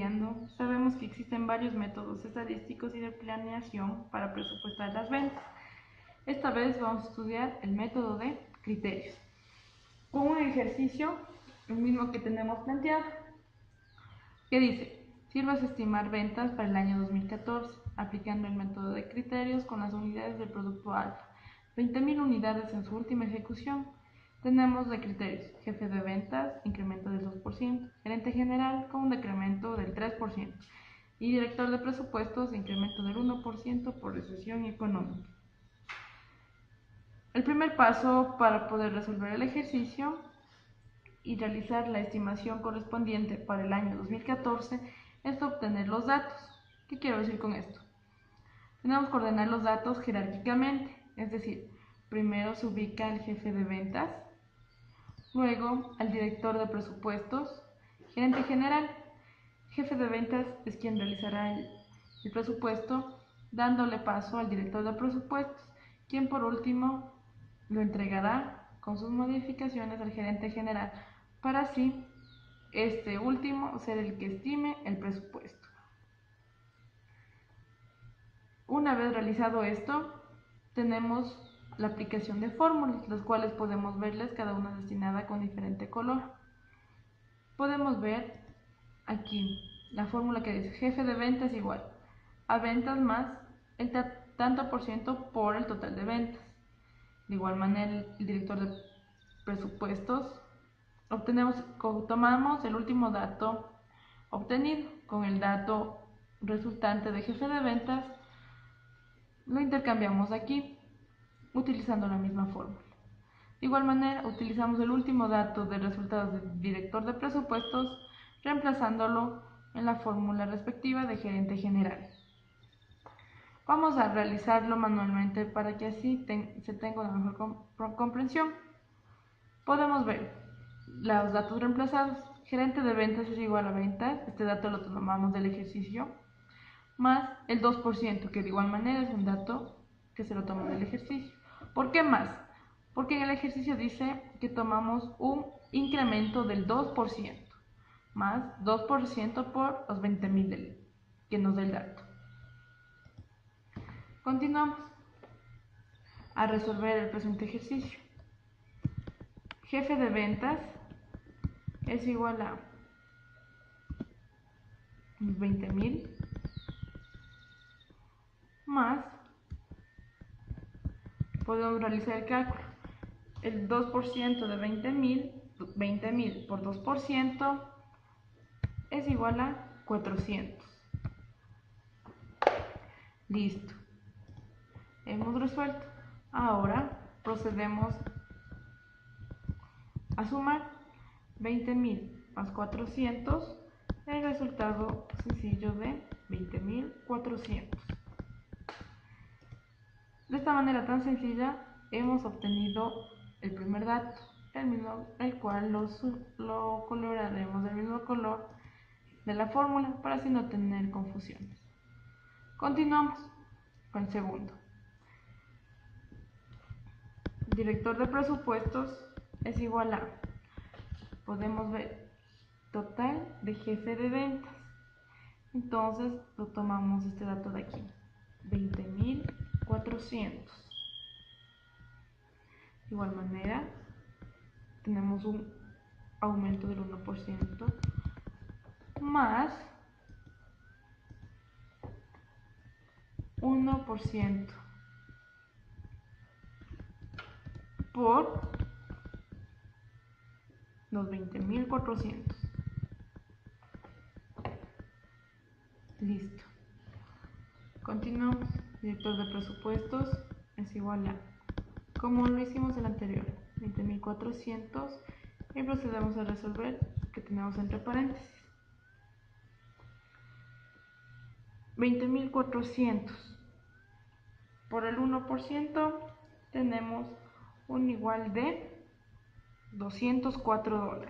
estudiando, sabemos que existen varios métodos estadísticos y de planeación para presupuestar las ventas. Esta vez vamos a estudiar el método de criterios, con un ejercicio, el mismo que tenemos planteado, que dice: sirve estimar ventas para el año 2014, aplicando el método de criterios con las unidades del producto alfa, 20.000 unidades en su última ejecución. Tenemos de criterios: jefe de ventas, incremento del 2%, gerente general con un decremento del 3%, y director de presupuestos, incremento del 1% por recesión económica. El primer paso para poder resolver el ejercicio y realizar la estimación correspondiente para el año 2014 es obtener los datos. ¿Qué quiero decir con esto? Tenemos que ordenar los datos jerárquicamente, es decir, primero se ubica el jefe de ventas, luego al director de presupuestos, gerente general. Jefe de ventas es quien realizará el presupuesto, dándole paso al director de presupuestos, quien por último lo entregará con sus modificaciones al gerente general, para así este último ser el que estime el presupuesto. Una vez realizado esto, tenemos la aplicación de fórmulas, las cuales podemos verles cada una destinada con diferente color. Podemos ver aquí la fórmula que dice: jefe de ventas igual a ventas más el tanto por ciento por el total de ventas. De igual manera, el director de presupuestos, tomamos el último dato obtenido con el dato resultante de jefe de ventas, lo intercambiamos aquí utilizando la misma fórmula. De igual manera, utilizamos el último dato de resultados del director de presupuestos, reemplazándolo en la fórmula respectiva de gerente general. Vamos a realizarlo manualmente para que así se tenga una mejor comprensión. Podemos ver los datos reemplazados. Gerente de ventas es igual a ventas, este dato lo tomamos del ejercicio, más el 2%, que de igual manera es un dato que se lo toma del ejercicio. ¿Por qué más? Porque en el ejercicio dice que tomamos un incremento del 2%, más 2% por los 20.000 que nos da el dato. Continuamos a resolver el presente ejercicio. Jefe de ventas es igual a 20.000 más, podemos realizar el cálculo, el 2% de 20.000 por 2% es igual a 400. Listo, hemos resuelto. Ahora procedemos a sumar 20.000 más 400, el resultado sencillo de 20.400. De esta manera tan sencilla hemos obtenido el primer dato, el cual lo coloraremos del mismo color de la fórmula para así no tener confusiones. Continuamos con el segundo. Director de presupuestos es igual a, podemos ver, total de jefe de ventas. Entonces lo tomamos este dato de aquí, 20.400. De igual manera, tenemos un aumento del 1% más 1% por los 20.400. Listo. Continuamos. Director de presupuestos es igual a, como lo hicimos el anterior, 20.400, y procedemos a resolver que tenemos entre paréntesis. 20.400 por el 1% tenemos un igual de $204.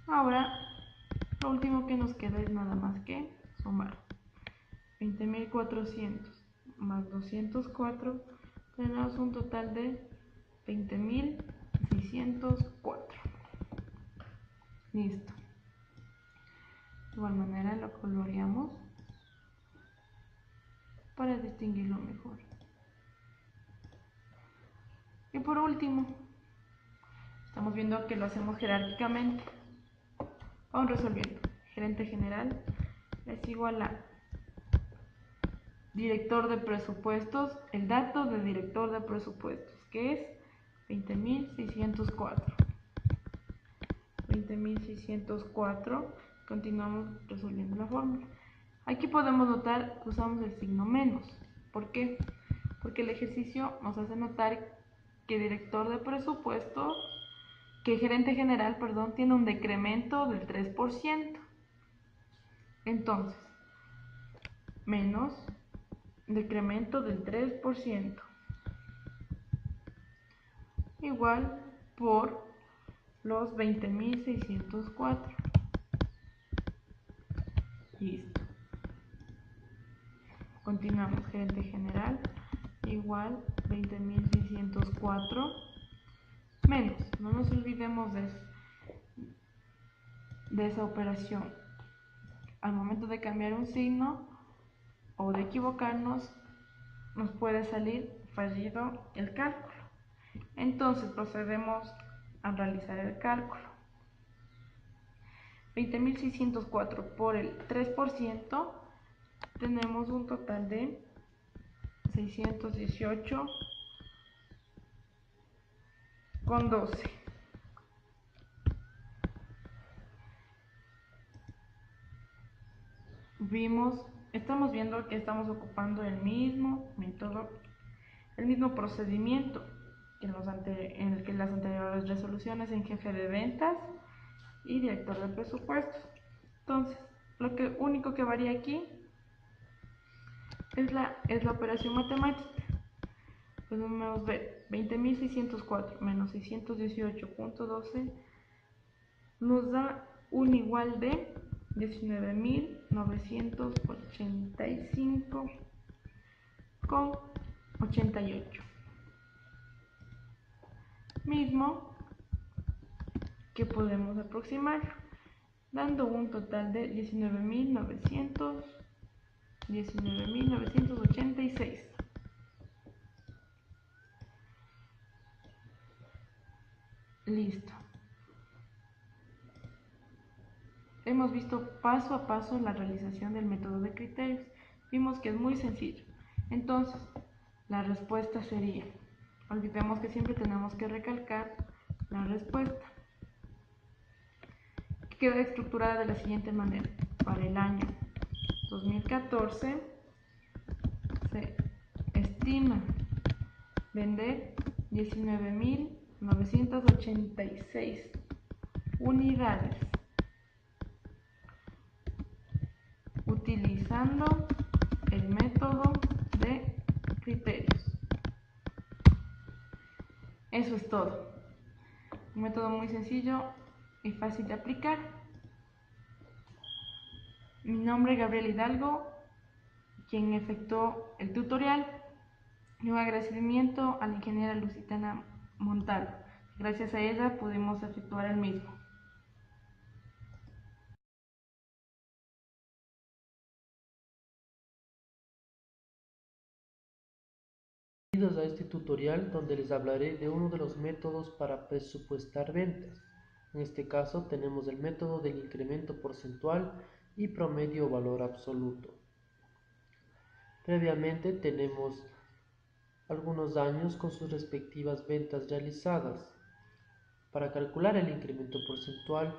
Ahora lo último que nos queda es nada más que sumar 20.400 más 204, tenemos un total de 20.604. Listo. De igual manera lo coloreamos para distinguirlo mejor. Y por último, estamos viendo que lo hacemos jerárquicamente. Vamos resolviendo. Gerente general es igual a director de presupuestos, el dato del director de presupuestos, que es 20.604. 20.604. Continuamos resolviendo la fórmula. Aquí podemos notar que usamos el signo menos. ¿Por qué? Porque el ejercicio nos hace notar que director de presupuesto, que gerente general, perdón, tiene un decremento del 3%. Entonces, menos decremento del 3%, igual por los 20.604. Listo. Continuamos, gerente general igual 20.604 menos, no nos olvidemos de esa operación. Al momento de cambiar un signo o de equivocarnos, nos puede salir fallido el cálculo. Entonces procedemos a realizar el cálculo. 20.604 por el 3%, tenemos un total de 618,12. Estamos viendo que estamos ocupando el mismo método, el mismo procedimiento en el que las anteriores resoluciones en jefe de ventas y director de presupuestos. Entonces, lo único que varía aquí es la operación matemática. Podemos ver 20.604 menos 618,12 nos da un igual de 19.985,88, mismo que podemos aproximar dando un total de 19.986. Listo. Hemos visto paso a paso la realización del método de criterios. Vimos que es muy sencillo. Entonces, la respuesta sería, olvidemos que siempre tenemos que recalcar la respuesta, que queda estructurada de la siguiente manera. Para el año 2014 se estima vender 19.986 unidades utilizando el método de criterios. Eso es todo. Un método muy sencillo y fácil de aplicar. Mi nombre es Gabriel Hidalgo, quien efectuó el tutorial, y un agradecimiento a la ingeniera Lusitana Montalvo. Gracias a ella pudimos efectuar el mismo. Bienvenidos a este tutorial donde les hablaré de uno de los métodos para presupuestar ventas. En este caso tenemos el método del incremento porcentual y promedio valor absoluto. Previamente tenemos algunos años con sus respectivas ventas realizadas. Para calcular el incremento porcentual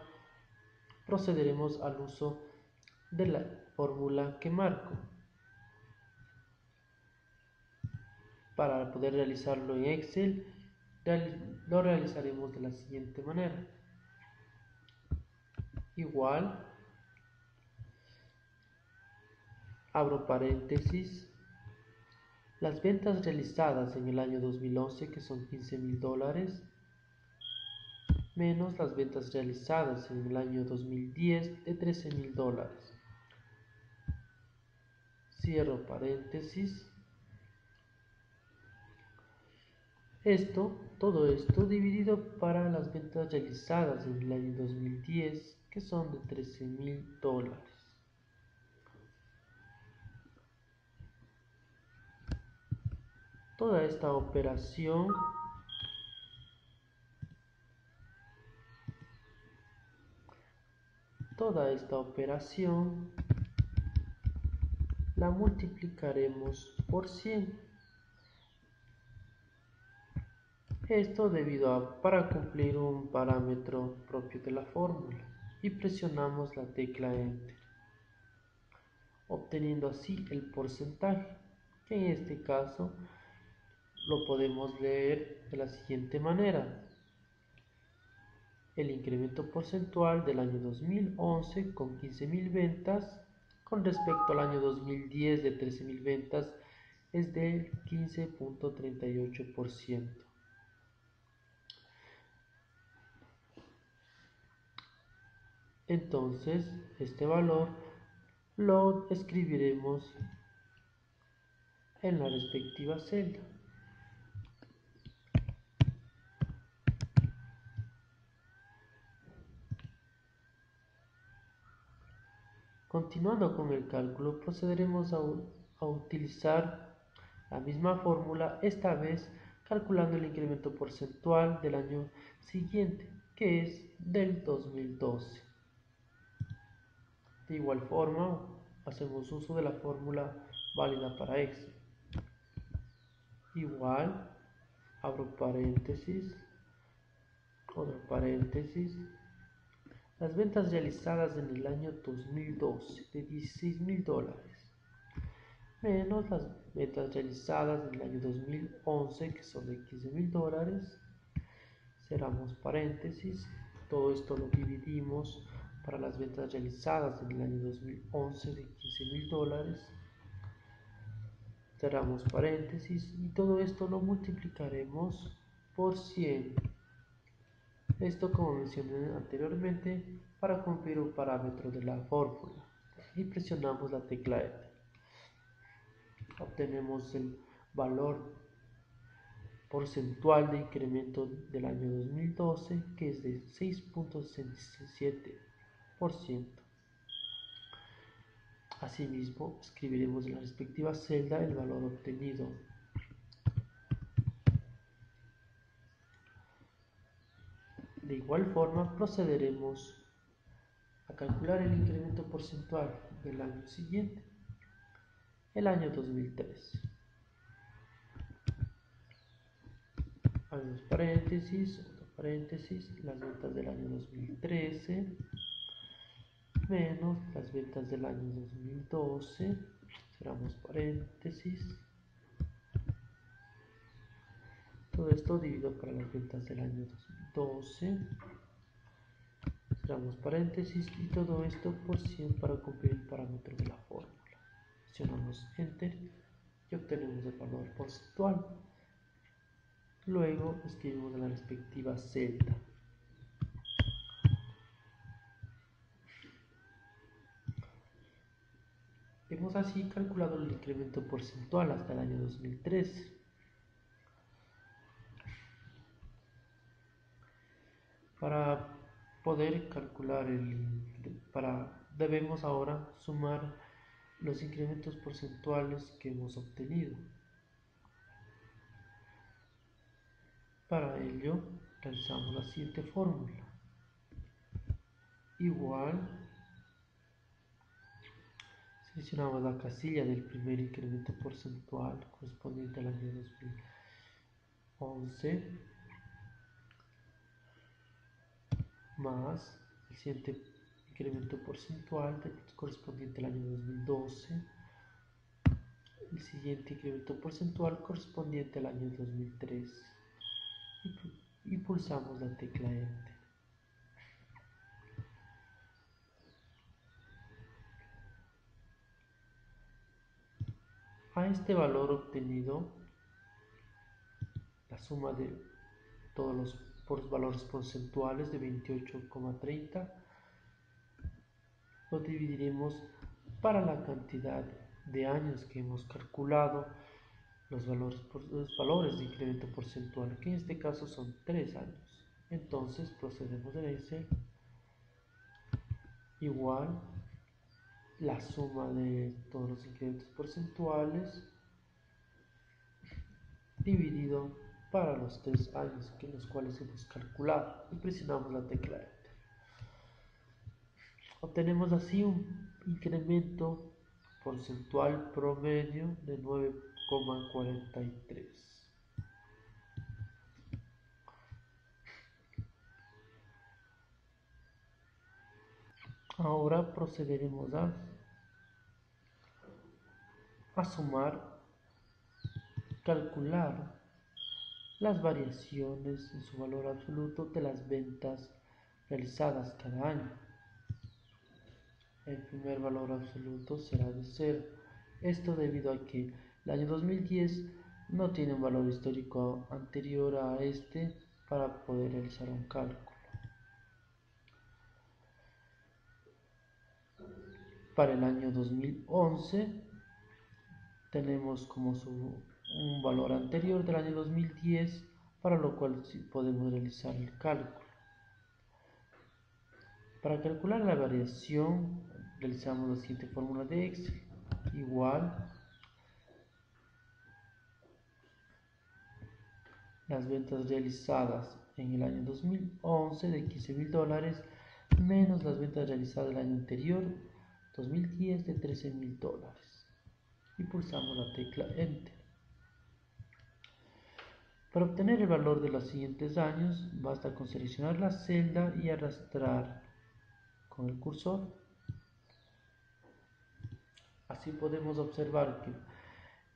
procederemos al uso de la fórmula que marco. Para poder realizarlo en Excel, lo realizaremos de la siguiente manera. Igual, abro paréntesis, las ventas realizadas en el año 2011, que son $15.000, menos las ventas realizadas en el año 2010 de $13.000. Cierro paréntesis. Todo esto dividido para las ventas realizadas en el año 2010 que son de $13.000. Toda esta operación la multiplicaremos por 100. Esto para cumplir un parámetro propio de la fórmula, y presionamos la tecla Enter, obteniendo así el porcentaje, que en este caso lo podemos leer de la siguiente manera: el incremento porcentual del año 2011 con 15.000 ventas con respecto al año 2010 de 13.000 ventas es del 15.38%. Entonces, este valor lo escribiremos en la respectiva celda. Continuando con el cálculo, procederemos a utilizar la misma fórmula, esta vez calculando el incremento porcentual del año siguiente, que es del 2012. De igual forma, hacemos uso de la fórmula válida para Excel. Igual, abro paréntesis, otro paréntesis. Las ventas realizadas en el año 2012 de $16.000 menos las ventas realizadas en el año 2011, que son de $15.000. Cerramos paréntesis. Todo esto lo dividimos para las ventas realizadas en el año 2011 de $15.000. Cerramos paréntesis y todo esto lo multiplicaremos por 100. Esto, como mencioné anteriormente, para cumplir un parámetro de la fórmula, y presionamos la tecla Enter. Obtenemos el valor porcentual de incremento del año 2012, que es de 6.67%. Asimismo, escribiremos en la respectiva celda el valor obtenido. De igual forma, procederemos a calcular el incremento porcentual del año siguiente, el año 2013. Abrimos paréntesis, otro paréntesis, las ventas del año 2013 menos las ventas del año 2012, cerramos paréntesis. Todo esto dividido para las ventas del año 2012, cerramos paréntesis, y todo esto por 100 para cumplir el parámetro de la fórmula. Presionamos Enter y obtenemos el valor porcentual. Luego escribimos en la respectiva celda. Hemos así calculado el incremento porcentual hasta el año 2013. Para poder calcular debemos ahora sumar los incrementos porcentuales que hemos obtenido. Para ello, realizamos la siguiente fórmula. Igual, seleccionamos la casilla del primer incremento porcentual correspondiente al año 2011 más el siguiente incremento porcentual correspondiente al año 2012, el siguiente incremento porcentual correspondiente al año 2013, y pulsamos la tecla Enter. A este valor obtenido, la suma de todos los valores porcentuales de 28,30, lo dividiremos para la cantidad de años que hemos calculado los valores de incremento porcentual, que en este caso son 3 años. Entonces procedemos en Excel igual la suma de todos los incrementos porcentuales dividido para los 3 años en los cuales hemos calculado y presionamos la tecla Enter. Obtenemos así un incremento porcentual promedio de 9,43. Ahora procederemos a sumar, calcular las variaciones en su valor absoluto de las ventas realizadas cada año. El primer valor absoluto será de 0. Esto debido a que el año 2010 no tiene un valor histórico anterior a este para poder realizar un cálculo. Para el año 2011 tenemos como un valor anterior del año 2010, para lo cual sí podemos realizar el cálculo. Para calcular la variación realizamos la siguiente fórmula de Excel, igual las ventas realizadas en el año 2011 de $15,000 menos las ventas realizadas el año anterior 2010 de $13,000 y pulsamos la tecla Enter. Para obtener el valor de los siguientes años basta con seleccionar la celda y arrastrar con el cursor. Así podemos observar que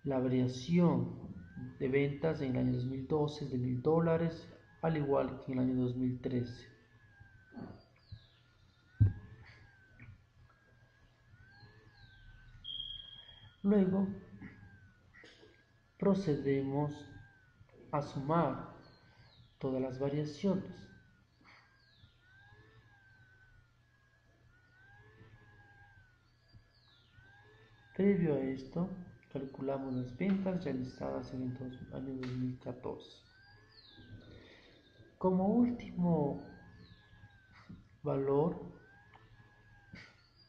la variación de ventas en el año 2012 es de $1,000, al igual que en el año 2013. Luego procedemos a sumar todas las variaciones. Previo a esto, calculamos las ventas realizadas en el año 2014. Como último valor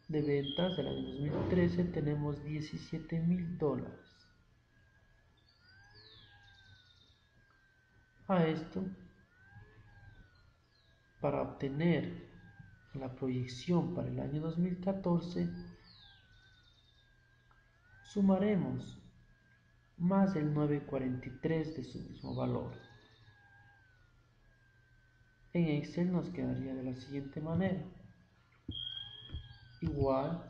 de ventas del año 2013 tenemos $17,000. A esto, para obtener la proyección para el año 2014, sumaremos más el 9,43 de su mismo valor. En Excel nos quedaría de la siguiente manera, igual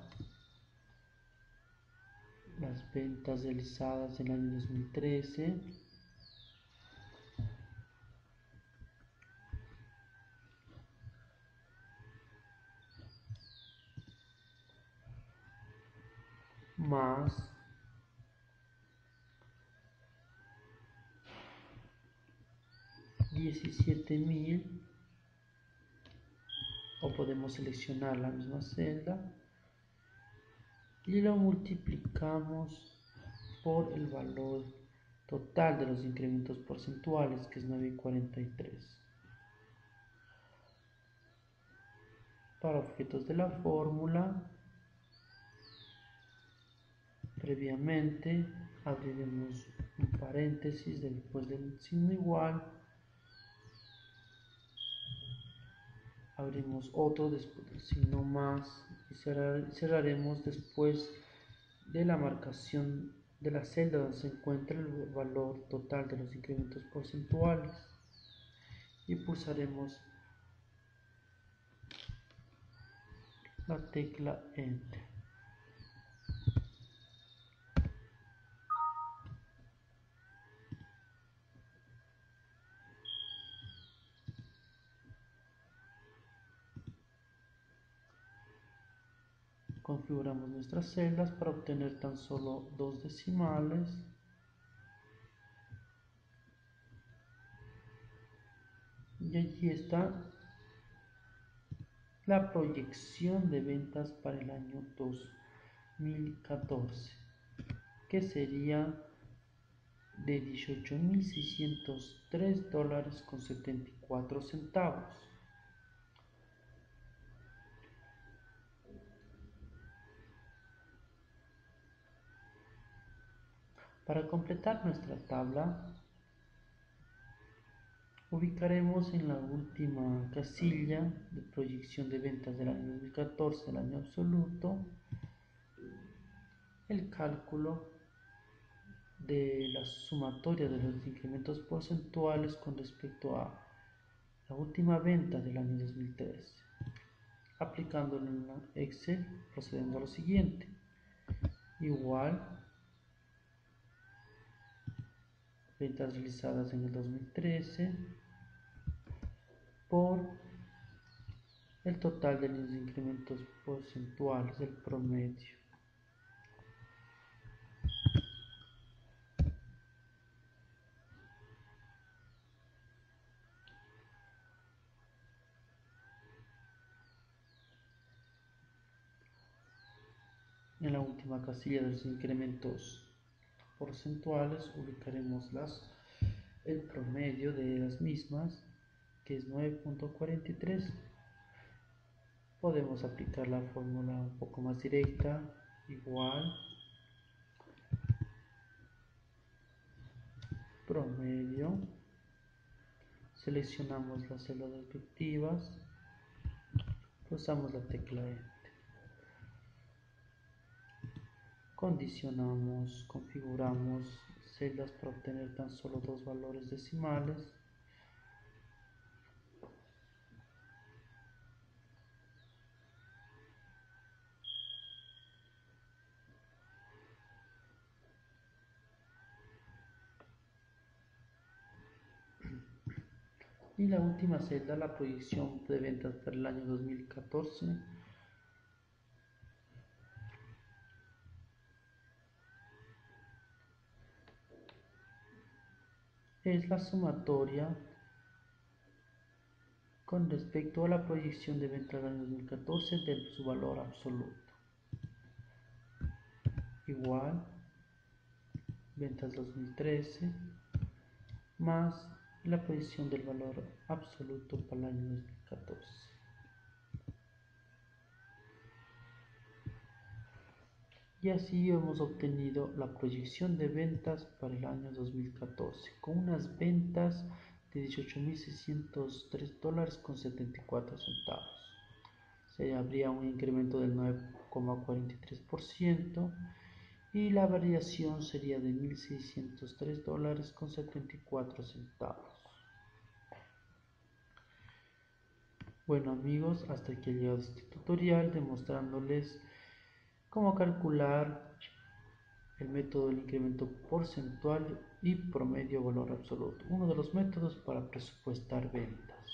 las ventas realizadas en el año 2013 más $17,000, o podemos seleccionar la misma celda y lo multiplicamos por el valor total de los incrementos porcentuales, que es 9,43. Para objetos de la fórmula, previamente abriremos un paréntesis después del signo igual, abrimos otro después del signo más y cerraremos después de la marcación de la celda donde se encuentra el valor total de los incrementos porcentuales y pulsaremos la tecla Enter. Configuramos nuestras celdas para obtener tan solo 2 decimales y allí está la proyección de ventas para el año 2014, que sería de $18,603,74. Para completar nuestra tabla, ubicaremos en la última casilla de proyección de ventas del año 2014, el año absoluto, el cálculo de la sumatoria de los incrementos porcentuales con respecto a la última venta del año 2013. Aplicándolo en la Excel, procedemos a lo siguiente. Igual, ventas realizadas en el 2013 por el total de los incrementos porcentuales, el promedio. En la última casilla de los incrementos porcentuales ubicaremos el promedio de las mismas, que es 9.43. Podemos aplicar la fórmula un poco más directa, igual promedio, seleccionamos las celdas respectivas, pulsamos la tecla Enter, condicionamos, configuramos celdas para obtener tan solo 2 valores decimales. Y la última celda, la proyección de ventas para el año 2014. Es la sumatoria con respecto a la proyección de ventas del año 2014 de su valor absoluto. Igual, ventas 2013 más la proyección del valor absoluto para el año 2014. Y así hemos obtenido la proyección de ventas para el año 2014 con unas ventas de $18.603.74. Habría un incremento del 9,43% y la variación sería de $1.603.74. Bueno amigos, hasta aquí ha llegado este tutorial demostrándoles cómo calcular el método del incremento porcentual y promedio valor absoluto, uno de los métodos para presupuestar ventas.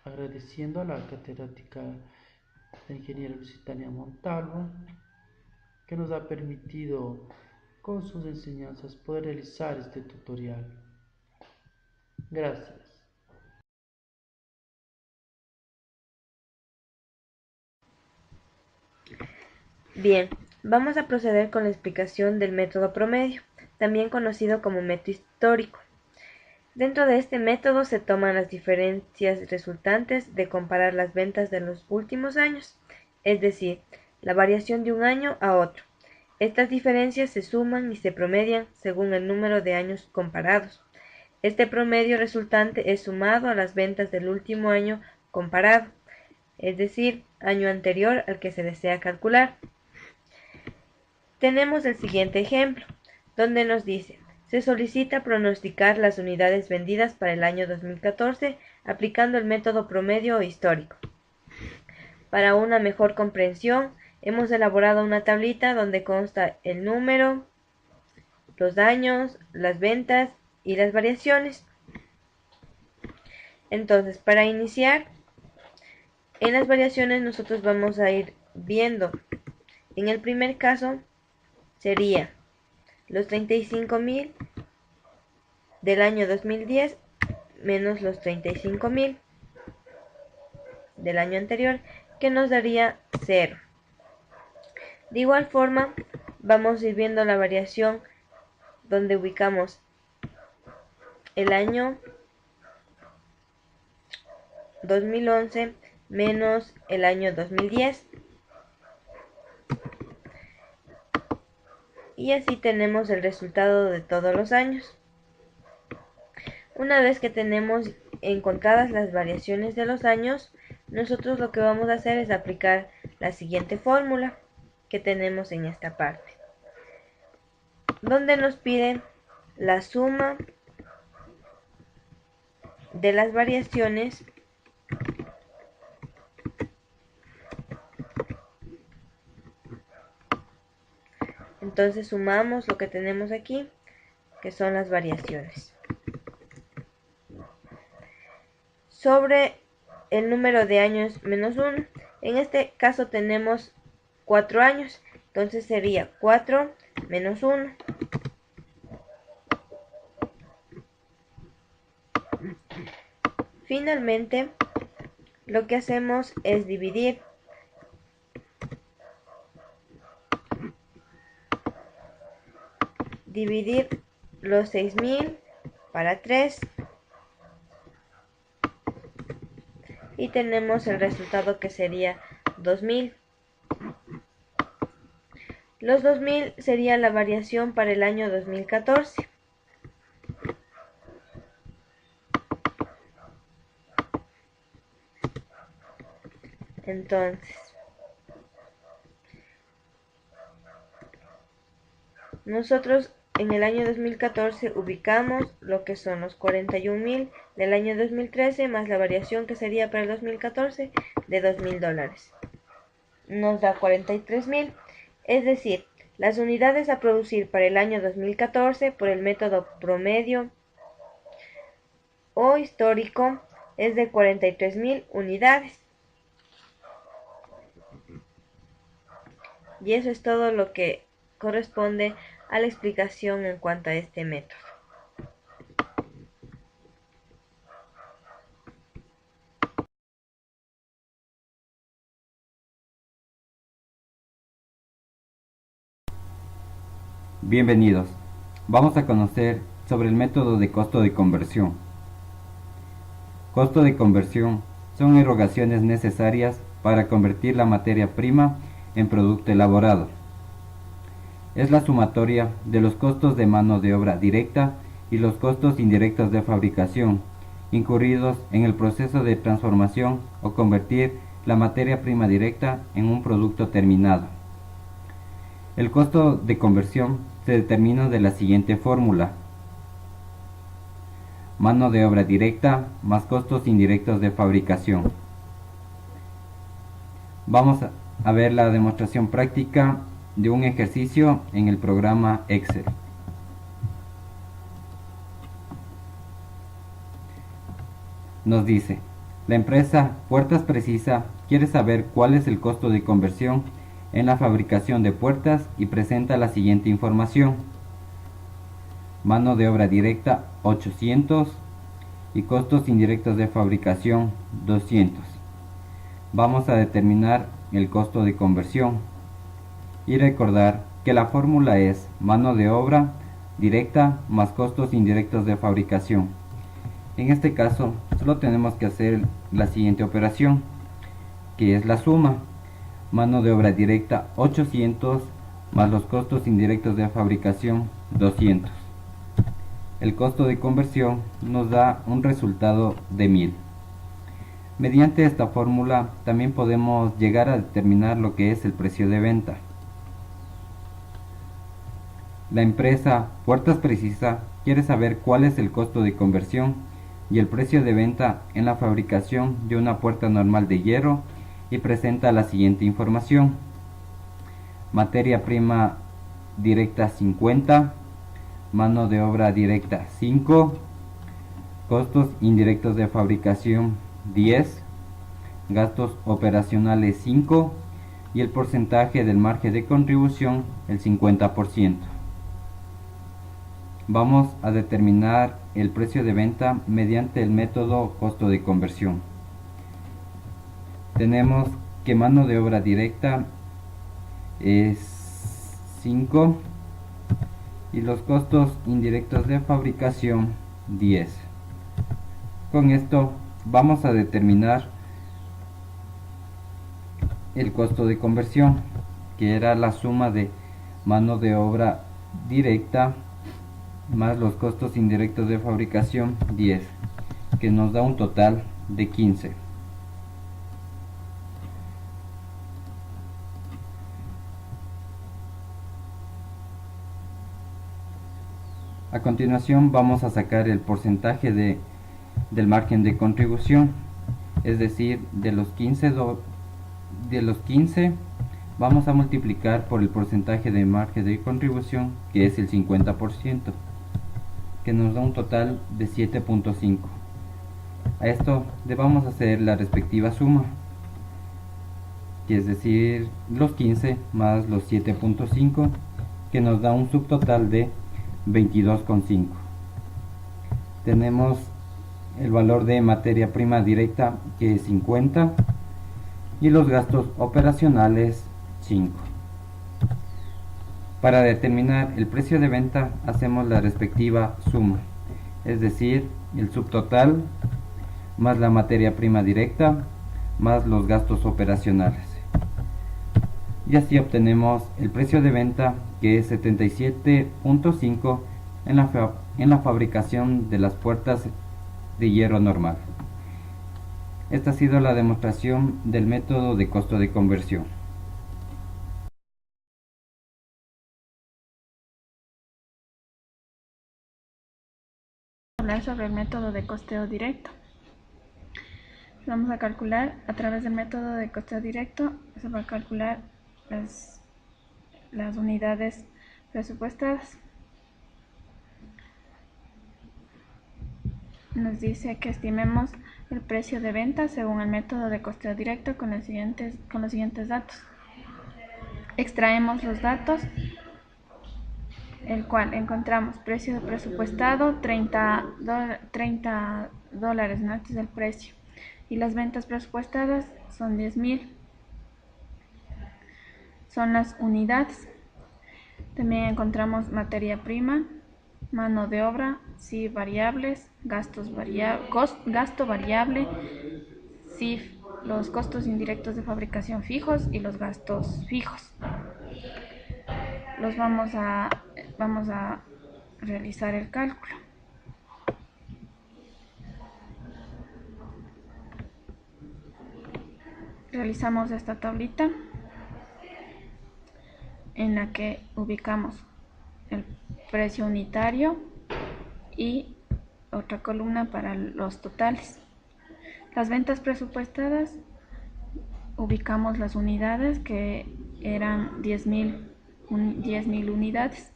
Agradeciendo a la catedrática, la ingeniera Lusitania Montalvo, que nos ha permitido con sus enseñanzas poder realizar este tutorial. Gracias. Bien, vamos a proceder con la explicación del método promedio, también conocido como método histórico. Dentro de este método se toman las diferencias resultantes de comparar las ventas de los últimos años, es decir, la variación de un año a otro. Estas diferencias se suman y se promedian según el número de años comparados. Este promedio resultante es sumado a las ventas del último año comparado, es decir, año anterior al que se desea calcular. Tenemos el siguiente ejemplo, donde nos dice: se solicita pronosticar las unidades vendidas para el año 2014 aplicando el método promedio histórico. Para una mejor comprensión, hemos elaborado una tablita donde consta el número, los años, las ventas y las variaciones. Entonces, para iniciar, en las variaciones nosotros vamos a ir viendo. En el primer caso sería los 35.000 del año 2010 menos los 35.000 del año anterior, que nos daría 0. De igual forma, vamos a ir viendo la variación donde ubicamos el año 2011 menos el año 2010. y así tenemos el resultado de todos los años. Una vez que tenemos encontradas las variaciones de los años, nosotros lo que vamos a hacer es aplicar la siguiente fórmula que tenemos en esta parte, donde nos pide la suma de las variaciones entonces sumamos lo que tenemos aquí, que son las variaciones, sobre el número de años menos 1. En este caso tenemos 4 años, entonces sería 4 menos 1. Finalmente, lo que hacemos es dividir los 6000 para 3 y tenemos el resultado que sería 2000. Los 2000 sería la variación para el año 2014. Entonces, nosotros en el año 2014 ubicamos lo que son los 41.000 del año 2013 más la variación que sería para el 2014 de $2.000. Nos da 43.000, es decir, las unidades a producir para el año 2014 por el método promedio o histórico es de 43.000 unidades. Y eso es todo lo que corresponde a la explicación en cuanto a este método. Bienvenidos. Vamos a conocer sobre el método de costo de conversión. Costo de conversión son erogaciones necesarias para convertir la materia prima en producto elaborado. Es la sumatoria de los costos de mano de obra directa y los costos indirectos de fabricación, incurridos en el proceso de transformación o convertir la materia prima directa en un producto terminado. El costo de conversión se determina de la siguiente fórmula: mano de obra directa más costos indirectos de fabricación. Vamos a ver la demostración práctica de un ejercicio en el programa Excel. Nos dice, la empresa Puertas Precisa quiere saber cuál es el costo de conversión en la fabricación de puertas y presenta la siguiente información: mano de obra directa 800 y costos indirectos de fabricación 200. Vamos a determinar el costo de conversión y recordar que la fórmula es mano de obra directa más costos indirectos de fabricación. En este caso solo tenemos que hacer la siguiente operación, que es la suma: mano de obra directa 800 más los costos indirectos de fabricación 200. El costo de conversión nos da un resultado de 1000. Mediante esta fórmula también podemos llegar a determinar lo que es el precio de venta. La empresa Puertas Precisa quiere saber cuál es el costo de conversión y el precio de venta en la fabricación de una puerta normal de hierro y presenta la siguiente información: materia prima directa 50, mano de obra directa 5, costos indirectos de fabricación 10, gastos operacionales 5 y el porcentaje del margen de contribución el 50%. Vamos a determinar el precio de venta mediante el método costo de conversión. Tenemos que mano de obra directa es 5 y los costos indirectos de fabricación 10. Con esto vamos a determinar el costo de conversión, que era la suma de mano de obra directa más los costos indirectos de fabricación 10, que nos da un total de 15. A continuación vamos a sacar el porcentaje del margen de contribución, es decir, de los 15 vamos a multiplicar por el porcentaje de margen de contribución, que es el 50%, que nos da un total de 7.5. A esto le vamos a hacer la respectiva suma, que es decir, los 15 más los 7.5, que nos da un subtotal de 22.5. Tenemos el valor de materia prima directa, que es 50, y los gastos operacionales 5. Para determinar el precio de venta hacemos la respectiva suma, es decir, el subtotal más la materia prima directa más los gastos operacionales, y así obtenemos el precio de venta, que es 77.5 en la fabricación de las puertas de hierro normal. Esta ha sido la demostración del método de costo de conversión. Hablar sobre el método de costeo directo. Vamos a calcular a través del método de costeo directo, se va a calcular las unidades presupuestadas. Nos dice que estimemos el precio de venta según el método de costeo directo con los siguientes datos. Extraemos los datos, el cual encontramos precio presupuestado $30, ¿no? Este es el precio. Y las ventas presupuestadas son 10.000. Son las unidades. También encontramos materia prima, mano de obra, sí variables, gasto variable, sí los costos indirectos de fabricación fijos y los gastos fijos. Los vamos a realizar el cálculo. Realizamos esta tablita en la que ubicamos el precio unitario y otra columna para los totales. Las ventas presupuestadas, ubicamos las unidades, que eran 10.000 unidades,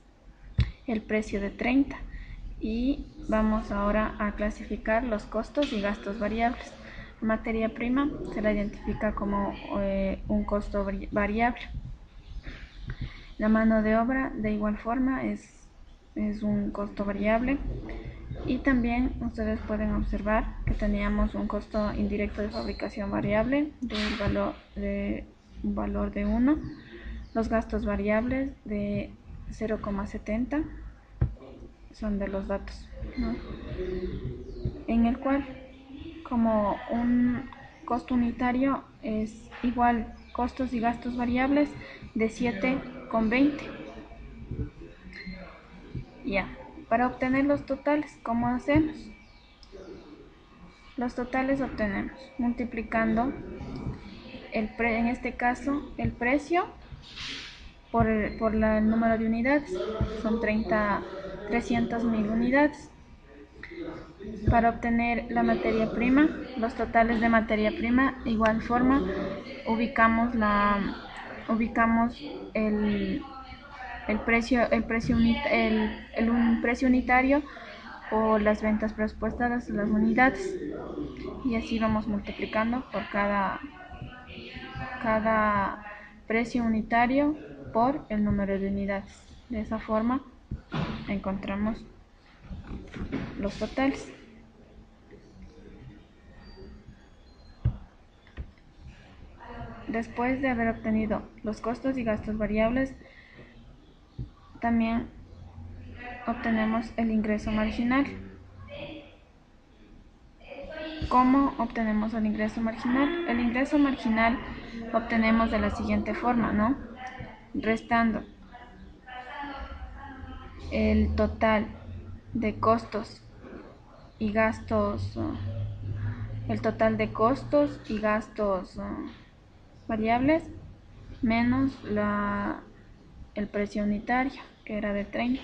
el precio de 30, y vamos ahora a clasificar los costos y gastos variables. La materia prima se la identifica como un costo variable. La mano de obra de igual forma es un costo variable, y también ustedes pueden observar que teníamos un costo indirecto de fabricación variable de un valor de 1, los gastos variables de 0,70 son de los datos, ¿no? En el cual, como un costo unitario es igual costos y gastos variables de 7,20. Ya, para obtener los totales, ¿cómo hacemos? Los totales obtenemos multiplicando en este caso el precio por el número de unidades, son 300.000 unidades. Para obtener la materia prima, los totales de materia prima, de igual forma ubicamos el precio unitario o las ventas presupuestadas, las unidades, y así vamos multiplicando por cada precio unitario por el número de unidades. De esa forma encontramos los totales. Después de haber obtenido los costos y gastos variables, también obtenemos el ingreso marginal. ¿Cómo obtenemos el ingreso marginal? El ingreso marginal obtenemos de la siguiente forma, ¿no? Restando el total de costos y gastos, variables menos el precio unitario, que era de 30,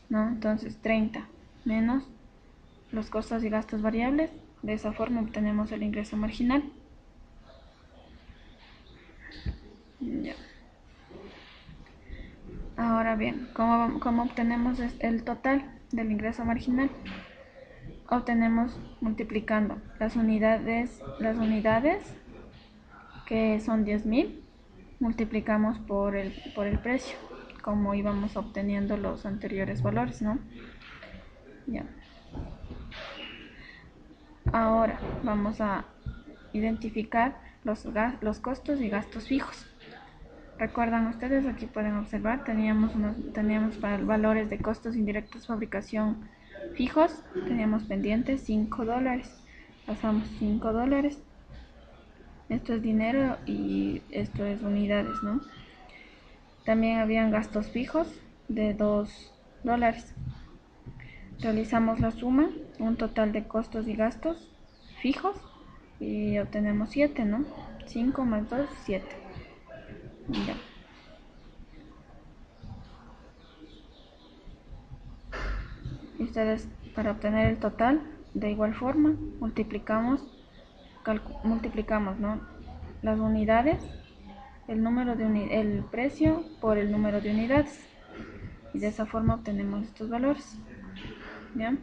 ¿no? Entonces 30 menos los costos y gastos variables. De esa forma obtenemos el ingreso marginal. Ya. Ahora bien, ¿cómo obtenemos el total del ingreso marginal? Obtenemos multiplicando las unidades que son 10.000, multiplicamos por el precio, como íbamos obteniendo los anteriores valores, ¿no? Ya. Ahora vamos a identificar los costos y gastos fijos. Recuerdan ustedes, aquí pueden observar, teníamos valores de costos indirectos fabricación fijos, teníamos pendientes $5, pasamos $5, esto es dinero y esto es unidades, ¿no? También habían gastos fijos de $2. Realizamos la suma, un total de costos y gastos fijos, y obtenemos 7, ¿no? 5 más 2, 7. Ya. Y ustedes, para obtener el total, de igual forma, multiplicamos, ¿no?, las unidades, el precio por el número de unidades, y de esa forma obtenemos estos valores. Bien,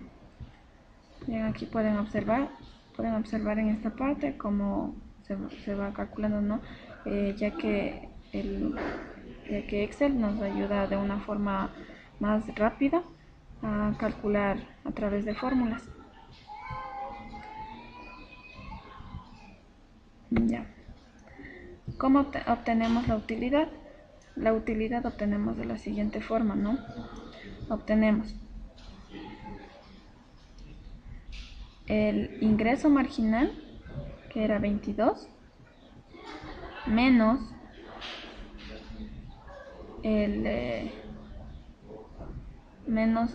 aquí pueden observar en esta parte cómo se va calculando, ¿no? Ya que Excel nos ayuda de una forma más rápida a calcular a través de fórmulas. Ya. ¿Cómo obtenemos la utilidad? La utilidad obtenemos de la siguiente forma, ¿no? Obtenemos el ingreso marginal, que era 22, menos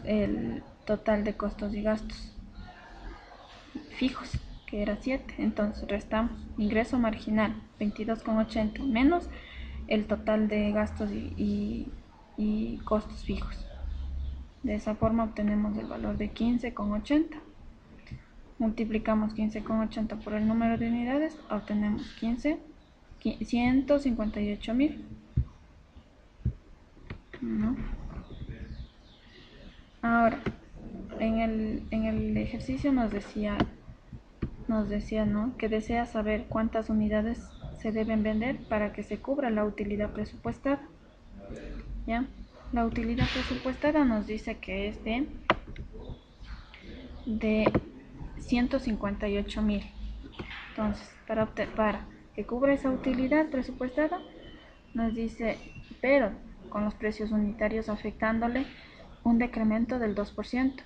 el total de costos y gastos fijos, que era 7. Entonces restamos ingreso marginal 22,80 menos el total de gastos y costos fijos. De esa forma obtenemos el valor de 15,80. Multiplicamos 15,80 por el número de unidades, obtenemos 158.000, ¿no? Ahora, en el ejercicio nos decía, ¿no?, que desea saber cuántas unidades se deben vender para que se cubra la utilidad presupuestada. ¿Ya? La utilidad presupuestada nos dice que es de 158.000. Entonces, para que cubra esa utilidad presupuestada, nos dice, pero con los precios unitarios afectándole un decremento del 2%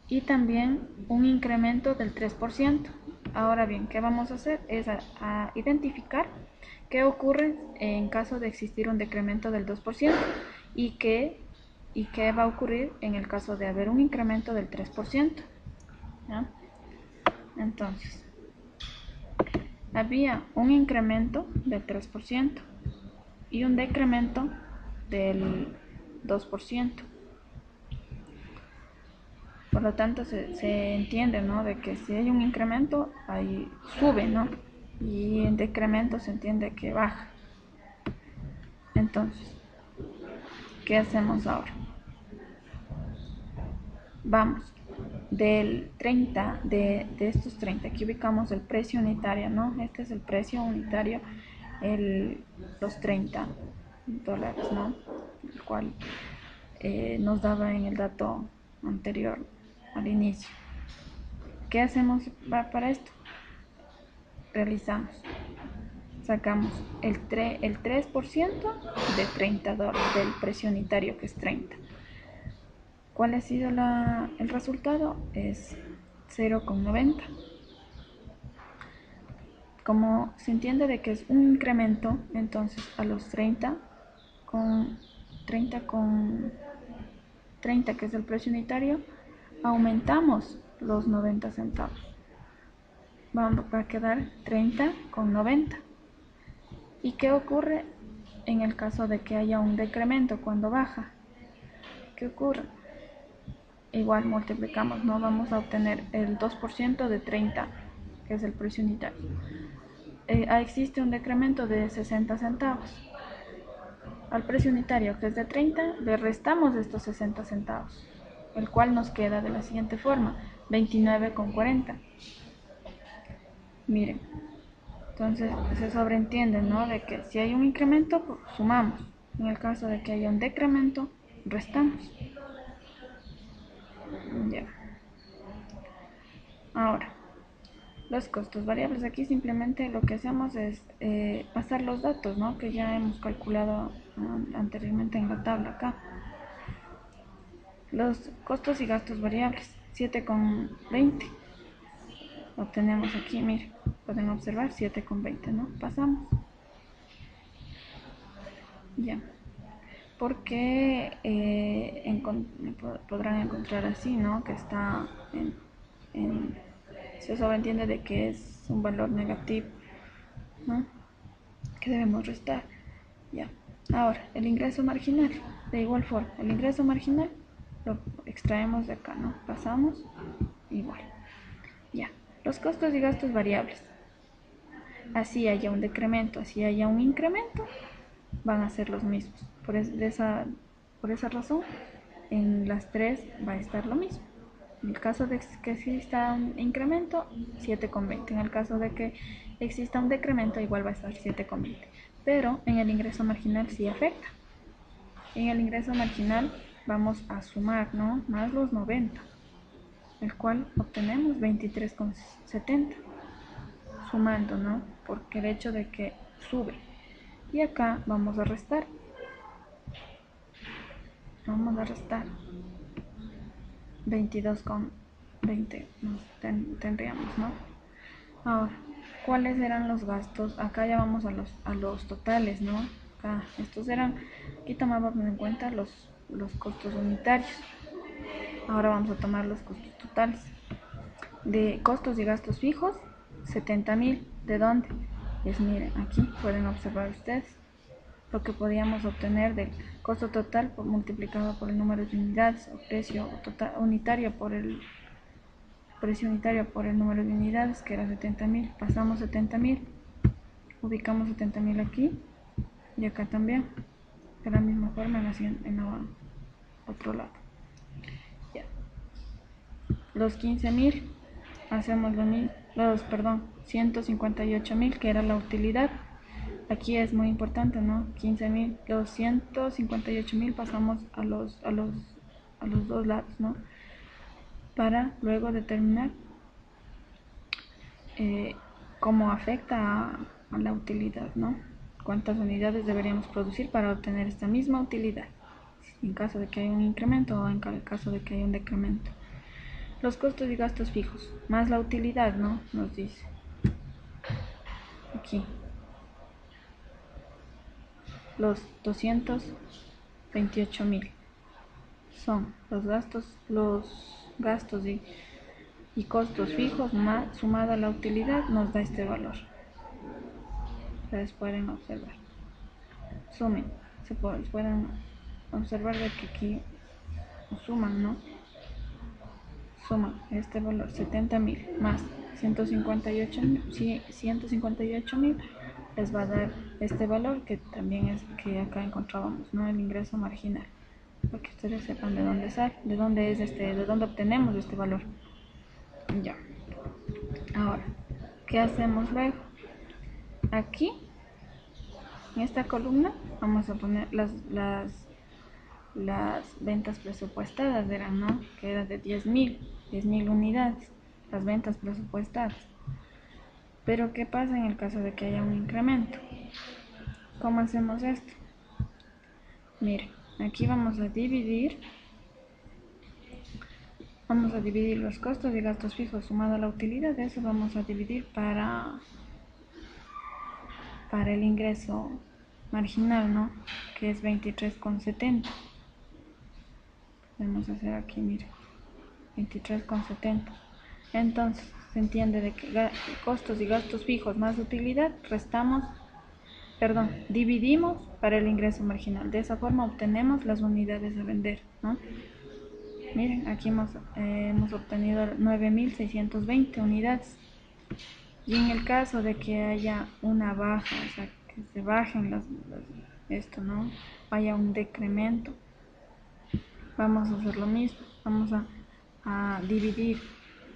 y también un incremento del 3%. Ahora bien, ¿qué vamos a hacer? Es a identificar qué ocurre en caso de existir un decremento del 2% y qué va a ocurrir en el caso de haber un incremento del 3%. ¿Ya? Entonces, había un incremento del 3% y un decremento del 2%. Por lo tanto, se entiende, ¿no?, de que si hay un incremento, ahí sube, ¿no? Y en decremento se entiende que baja. Entonces, ¿qué hacemos ahora? Vamos, del 30, de estos 30, aquí ubicamos el precio unitario, ¿no? Este es el precio unitario, los $30, ¿no? El cual nos daba en el dato anterior, al inicio. ¿Qué hacemos para esto? Sacamos el 3% de $30, del precio unitario, que es 30. ¿Cuál ha sido el resultado? Es 0,90. Como se entiende de que es un incremento, entonces a los 30 con 30, que es el precio unitario, aumentamos los 90 centavos. Va a quedar 30,90. ¿Y qué ocurre en el caso de que haya un decremento cuando baja? ¿Qué ocurre? Igual multiplicamos, ¿no? Vamos a obtener el 2% de 30, que es el precio unitario. Existe un decremento de 60 centavos. Al precio unitario, que es de 30, le restamos estos 60 centavos, el cual nos queda de la siguiente forma: 29,40. Miren, entonces se sobreentiende, ¿no?, de que si hay un incremento, pues sumamos. En el caso de que haya un decremento, restamos. Ya. Ahora, los costos variables. Aquí simplemente lo que hacemos es pasar los datos, ¿no?, que ya hemos calculado anteriormente en la tabla acá. Los costos y gastos variables, 7,20. Obtenemos aquí, miren, pueden observar 7,20, ¿no? Pasamos. Ya. Porque podrán encontrar así, ¿no?, que está se sobreentiende de que es un valor negativo, ¿no?, que debemos restar. Ya. Ahora, el ingreso marginal, de igual forma, el ingreso marginal lo extraemos de acá, ¿no? Pasamos igual. Ya. Los costos y gastos variables. Así haya un decremento, así haya un incremento, van a ser los mismos. Por esa razón, en las tres va a estar lo mismo. En el caso de que exista un incremento, 7,20. En el caso de que exista un decremento, igual va a estar 7,20. Pero en el ingreso marginal sí afecta. En el ingreso marginal vamos a sumar, ¿no?, más los 90, el cual obtenemos 23,70. Sumando, ¿no?, porque el hecho de que sube. Y acá vamos a restar. Vamos a restar 22,20 tendríamos, ¿no? Ahora, ¿cuáles eran los gastos? Acá ya vamos a los totales, ¿no? Acá, aquí tomábamos en cuenta los costos unitarios. Ahora vamos a tomar los costos totales. De costos y gastos fijos, 70.000. ¿De dónde? Pues miren, aquí pueden observar ustedes lo que podíamos obtener del costo total multiplicado por el número de unidades, o precio total unitario por el precio unitario por el número de unidades, que era 70.000. Pasamos 70.000, ubicamos 70.000 aquí y acá también, de la misma forma en el otro lado. Ya. Los 15.000, hacemos lo mismo, 158.000, que era la utilidad. Aquí es muy importante, ¿no? 15.000, los 158.000 pasamos a los dos lados, ¿no?, para luego determinar cómo afecta a la utilidad, ¿no? Cuántas unidades deberíamos producir para obtener esta misma utilidad, en caso de que haya un incremento o en caso de que haya un decremento. Los costos y gastos fijos, más la utilidad, ¿no?, nos dice aquí. Los 228.000 son los gastos y costos fijos más sumado a la utilidad, nos da este valor. Ustedes pueden observar. Sumen, pueden observar de que aquí suman, ¿no? Suman este valor, 70.000 más 158.000, les va a dar este valor, que también es que acá encontrábamos, ¿no?, el ingreso marginal, para que ustedes sepan de dónde sale, de dónde obtenemos este valor. Ya. Ahora, ¿qué hacemos luego? Aquí, en esta columna, vamos a poner las ventas presupuestadas, eran, ¿no?, que era de 10.000 unidades, las ventas presupuestadas. Pero ¿qué pasa en el caso de que haya un incremento? ¿Cómo hacemos esto? Miren, aquí vamos a dividir los costos y gastos fijos sumado a la utilidad. De eso vamos a dividir para el ingreso marginal, ¿no?, que es 23,70. Podemos hacer aquí, miren, 23,70. Entonces, se entiende de que costos y gastos fijos más utilidad, dividimos para el ingreso marginal. De esa forma obtenemos las unidades a vender, ¿no? Miren, aquí hemos obtenido 9.620 unidades. Y en el caso de que haya una baja, o sea, que se bajen esto, ¿no? Vaya un decremento, vamos a hacer lo mismo. Vamos a dividir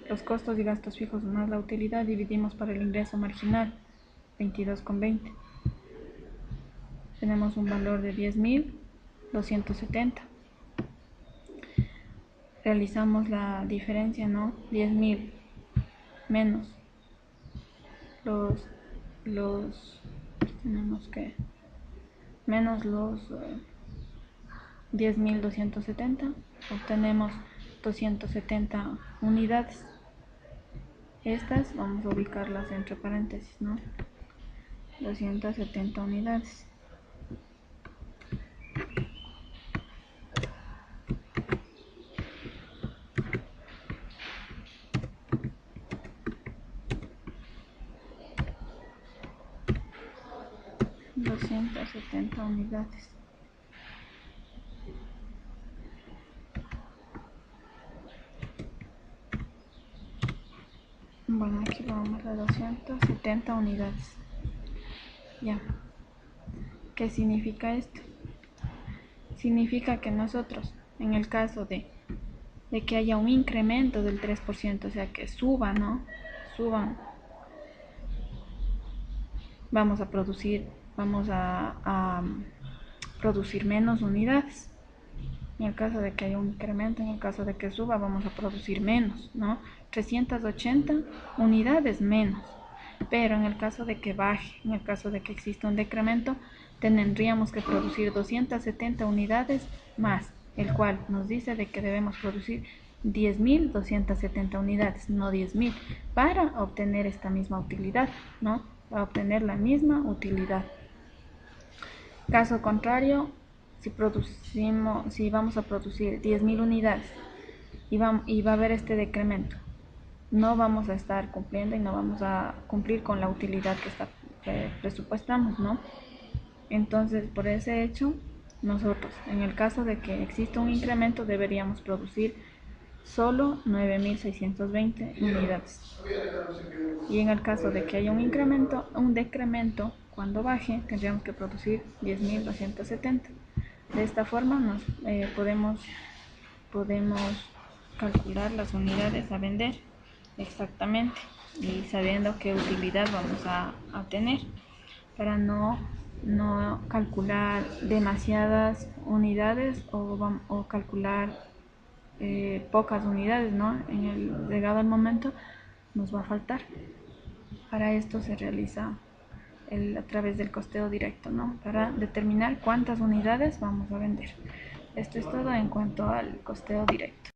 los costos y gastos fijos más la utilidad, dividimos para el ingreso marginal, 22,20. Tenemos un valor de 10.270. Realizamos la diferencia, ¿no? 10.000 menos tenemos que menos los 10.270, obtenemos 270 unidades. Estas vamos a ubicarlas entre paréntesis, ¿no? 270 unidades. Unidades. Bueno, aquí vamos a 270 unidades. Ya. ¿Qué significa esto? Significa que nosotros, en el caso de que haya un incremento del 3%, o sea, que suban, vamos a producir menos unidades. En el caso de que haya un incremento, en el caso de que suba, vamos a producir menos, ¿no? 380 unidades menos. Pero en el caso de que baje, en el caso de que exista un decremento, tendríamos que producir 270 unidades más, el cual nos dice de que debemos producir 10.270 unidades, no 10.000, para obtener esta misma utilidad, ¿no? Para obtener la misma utilidad. Caso contrario, si vamos a producir 10.000 unidades y va a haber este decremento, no vamos a estar cumpliendo y no vamos a cumplir con la utilidad que presupuestamos, ¿no? Entonces, por ese hecho, nosotros, en el caso de que exista un incremento, deberíamos producir solo 9.620 unidades. Y en el caso de que haya un decremento, cuando baje, tendríamos que producir 10.270. De esta forma podemos calcular las unidades a vender exactamente y sabiendo qué utilidad vamos a tener, para no calcular demasiadas unidades o calcular pocas unidades, ¿no? Llegado el momento nos va a faltar. Para esto se realiza a través del costeo directo, ¿no? Para determinar cuántas unidades vamos a vender. Esto es todo en cuanto al costeo directo.